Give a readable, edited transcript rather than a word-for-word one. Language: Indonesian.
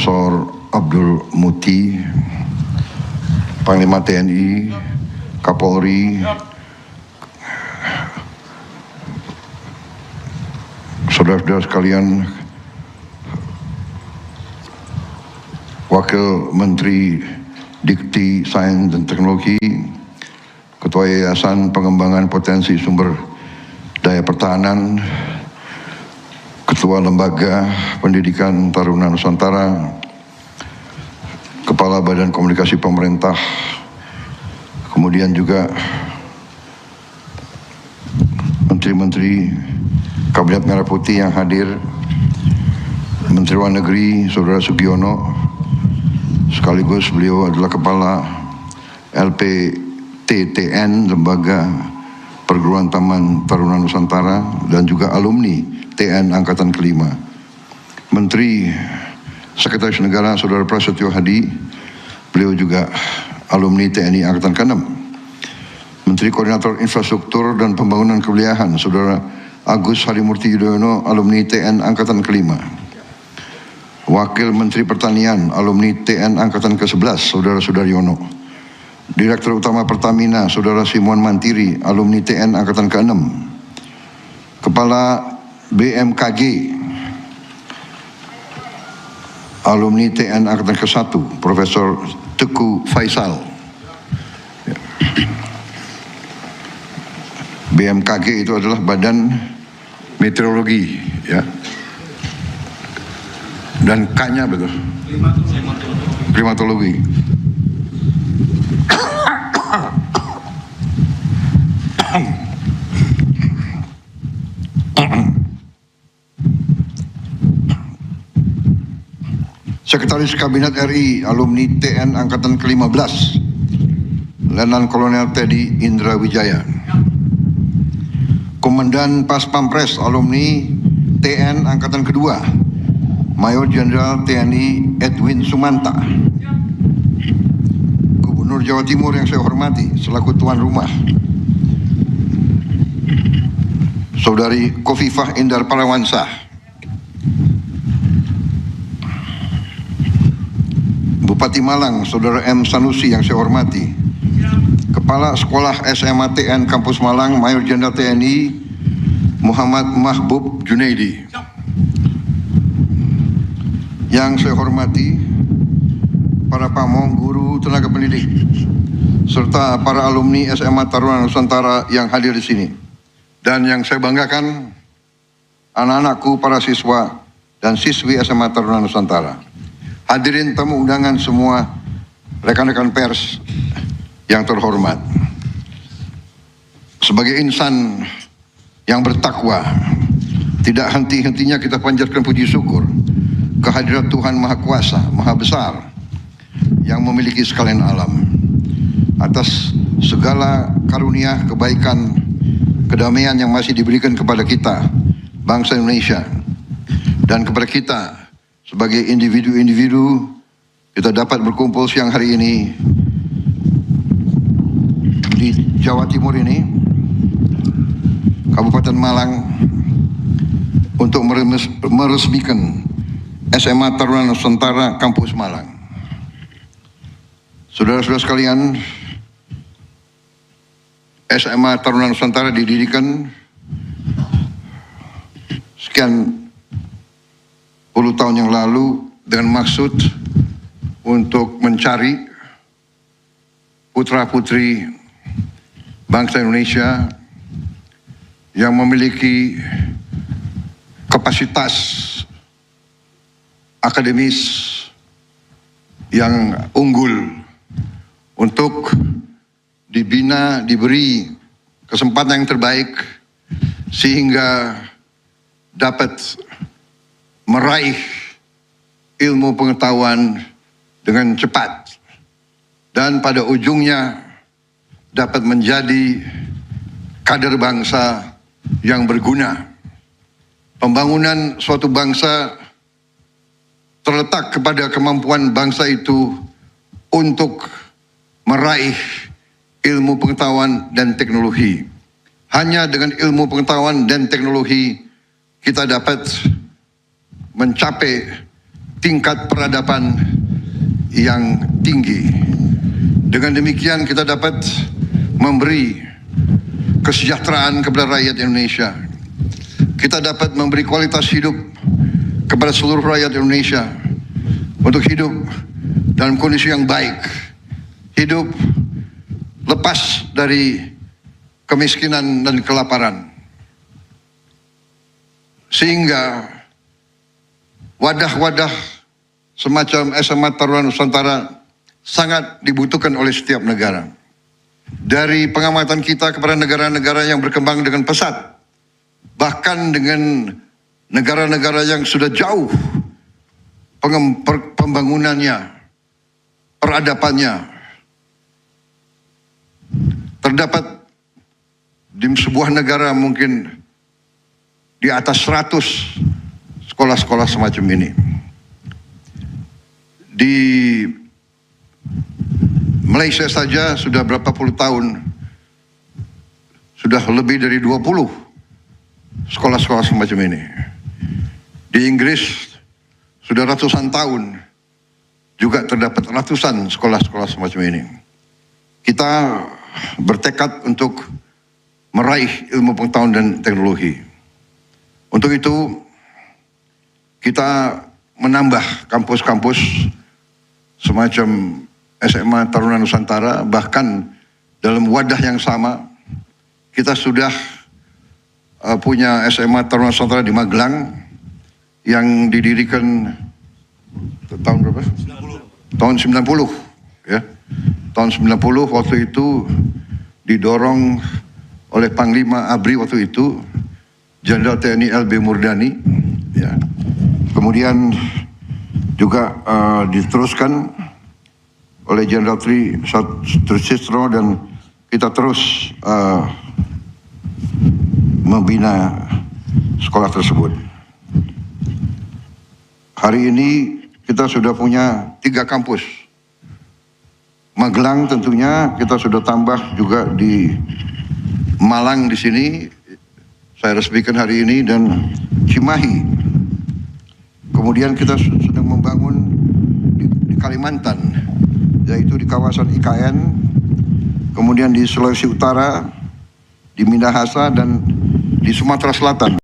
Profesor Abdul Muti, Panglima TNI, Kapolri, saudara-saudara sekalian, Wakil Menteri Dikti, Sains dan Teknologi, Ketua Yayasan Pengembangan Potensi Sumber Daya Pertahanan, Ketua Lembaga Pendidikan Taruna Nusantara, Kepala Badan Komunikasi Pemerintah, kemudian juga Menteri-Menteri Kabinet Merah Putih yang hadir, Menteri Luar Negeri Saudara Sugiono, sekaligus beliau adalah Kepala LPTTN, Lembaga Perguruan Taman Taruna Nusantara, dan juga alumni TN Angkatan Kelima. Menteri Sekretaris Negara Saudara Prasetyo Hadi, beliau juga alumni TNI Angkatan ke-6. Menteri Koordinator Infrastruktur dan Pembangunan Kewilayahan Saudara Agus Harimurti Yudhoyono, alumni TN Angkatan ke-5. Wakil Menteri Pertanian, alumni TN Angkatan ke-11 Saudara Sudaryono. Direktur Utama Pertamina Saudara Simon Mantiri, alumni TN Angkatan ke-6. Kepala BMKG, alumni TN Angkatan ke-1 Profesor Teguh Faisal. BMKG itu adalah Badan Meteorologi, ya. Dan K-nya betul. Klimatologi. Sekretaris Kabinet RI, alumni TN Angkatan ke-15, Letnan Kolonel Teddy Indra Wijaya. Komandan Pas Pampres, alumni TN Angkatan ke-2, Mayor Jenderal TNI Edwin Sumanta. Gubernur Jawa Timur yang saya hormati selaku tuan rumah, Saudari Kofifah Indar Parawansa. Bupati Malang, Saudara M. Sanusi yang saya hormati. Kepala Sekolah SMA TN Kampus Malang, Mayor Jenderal TNI Muhammad Mahbub Junaidi. Yang saya hormati para pamong, guru, tenaga pendidik, serta para alumni SMA Taruna Nusantara yang hadir di sini. Dan yang saya banggakan, anak-anakku, para siswa dan siswi SMA Taruna Nusantara. Hadirin tamu undangan semua, rekan-rekan pers yang terhormat. Sebagai insan yang bertakwa, tidak henti-hentinya kita panjatkan puji syukur kehadirat Tuhan Maha Kuasa, Maha Besar, yang memiliki sekalian alam, atas segala karunia, kebaikan, kedamaian yang masih diberikan kepada kita, bangsa Indonesia, dan kepada kita sebagai individu-individu. Kita dapat berkumpul siang hari ini di Jawa Timur ini, Kabupaten Malang, untuk meresmikan SMA Taruna Nusantara Kampus Malang. Saudara-saudara sekalian, SMA Taruna Nusantara didirikan sekian puluh tahun yang lalu dengan maksud untuk mencari putra-putri bangsa Indonesia yang memiliki kapasitas akademis yang unggul untuk dibina, diberi kesempatan yang terbaik sehingga dapat meraih ilmu pengetahuan dengan cepat dan pada ujungnya dapat menjadi kader bangsa yang berguna. Pembangunan suatu bangsa terletak kepada kemampuan bangsa itu untuk meraih ilmu pengetahuan dan teknologi. Hanya dengan ilmu pengetahuan dan teknologi kita dapat mencapai tingkat peradaban yang tinggi. Dengan demikian kita dapat memberi kesejahteraan kepada rakyat Indonesia. Kita dapat memberi kualitas hidup kepada seluruh rakyat Indonesia untuk hidup dalam kondisi yang baik, hidup lepas dari kemiskinan dan kelaparan. Sehingga wadah-wadah semacam SMA Taruna Nusantara sangat dibutuhkan oleh setiap negara. Dari pengamatan kita kepada negara-negara yang berkembang dengan pesat, bahkan dengan negara-negara yang sudah jauh pembangunannya, peradabannya, terdapat di sebuah negara mungkin di atas 100 sekolah-sekolah semacam ini. Di Malaysia saja sudah berapa puluh tahun, sudah lebih dari 20 sekolah-sekolah semacam ini. Di Inggris sudah ratusan tahun juga terdapat ratusan sekolah-sekolah semacam ini. Kita bertekad untuk meraih ilmu pengetahuan dan teknologi. Untuk itu kita menambah kampus-kampus semacam SMA Taruna Nusantara, bahkan dalam wadah yang sama kita sudah punya SMA Taruna Nusantara di Magelang yang didirikan tahun berapa? 90. Tahun 90 ya. Tahun 90 waktu itu didorong oleh Panglima ABRI waktu itu, Jenderal TNI LB Murdani ya. Kemudian juga diteruskan oleh Jenderal Trisistro dan kita terus membina sekolah tersebut. Hari ini kita sudah punya 3 kampus. Magelang tentunya kita sudah tambah juga di Malang di sini. Saya resmikan hari ini, dan Cimahi. Kemudian kita sedang membangun di Kalimantan, yaitu di kawasan IKN, kemudian di Sulawesi Utara, di Minahasa, dan di Sumatera Selatan.